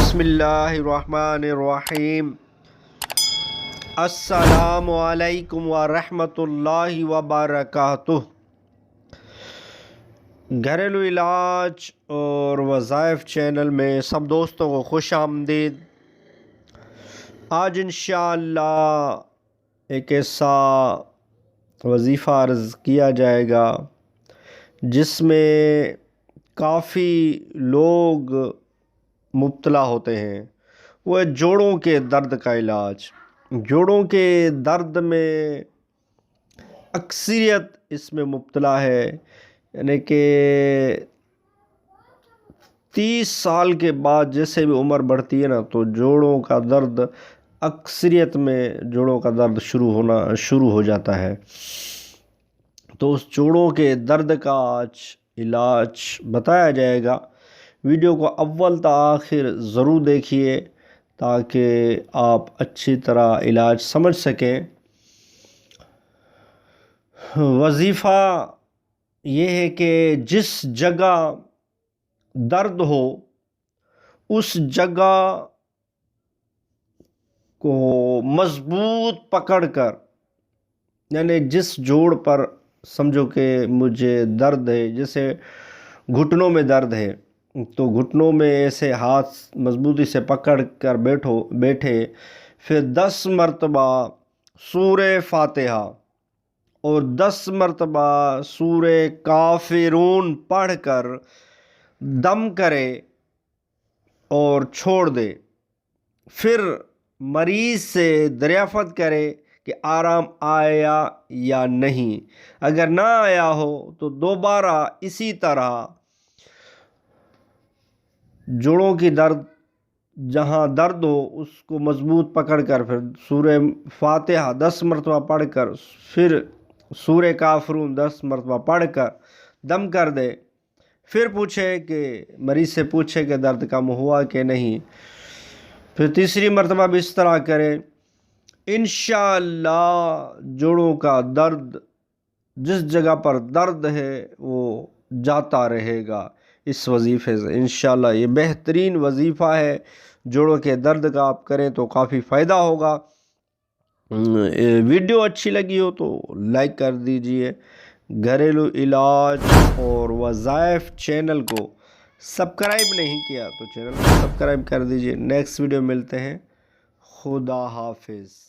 بسم اللہ الرحمن الرحیم۔ السلام علیکم ورحمۃ اللہ وبرکاتہ۔ گھریلو علاج اور وظائف چینل میں سب دوستوں کو خوش آمدید۔ آج انشاءاللہ ایک ایسا وظیفہ عرض کیا جائے گا جس میں کافی لوگ مبتلا ہوتے ہیں، وہ جوڑوں کے درد کا علاج۔ جوڑوں کے درد میں اکثریت اس میں مبتلا ہے، یعنی کہ 30 سال کے بعد جیسے بھی عمر بڑھتی ہے نا تو جوڑوں کا درد اکثریت میں جوڑوں کا درد شروع ہو جاتا ہے۔ تو اس جوڑوں کے درد کا آج علاج بتایا جائے گا۔ ویڈیو کو اول تا آخر ضرور دیکھیے تاکہ آپ اچھی طرح علاج سمجھ سکیں۔ وظیفہ یہ ہے کہ جس جگہ درد ہو اس جگہ کو مضبوط پکڑ کر، یعنی جس جوڑ پر سمجھو کہ مجھے درد ہے، جیسے گھٹنوں میں درد ہے تو گھٹنوں میں ایسے ہاتھ مضبوطی سے پکڑ کر بیٹھے، پھر 10 مرتبہ سورہ فاتحہ اور 10 مرتبہ سورہ کافرون پڑھ کر دم کرے اور چھوڑ دے۔ پھر مریض سے دریافت کرے کہ آرام آیا یا نہیں۔ اگر نہ آیا ہو تو دوبارہ اسی طرح جوڑوں کی جہاں درد ہو اس کو مضبوط پکڑ کر پھر سورہ فاتحہ 10 مرتبہ پڑھ کر پھر سورہ کافرون 10 مرتبہ پڑھ کر دم کر دے۔ پھر مریض سے پوچھے کہ درد کم ہوا کہ نہیں۔ پھر تیسری مرتبہ بھی اس طرح کرے۔ انشاءاللہ جوڑوں کا درد، جس جگہ پر درد ہے وہ جاتا رہے گا اس وظیفے سے۔ انشاءاللہ یہ بہترین وظیفہ ہے، جوڑوں کے درد کا آپ کریں تو کافی فائدہ ہوگا۔ ویڈیو اچھی لگی ہو تو لائک کر دیجئے۔ گھریلو علاج اور وظائف چینل کو سبسکرائب نہیں کیا تو چینل کو سبسکرائب کر دیجئے۔ نیکسٹ ویڈیو ملتے ہیں۔ خدا حافظ۔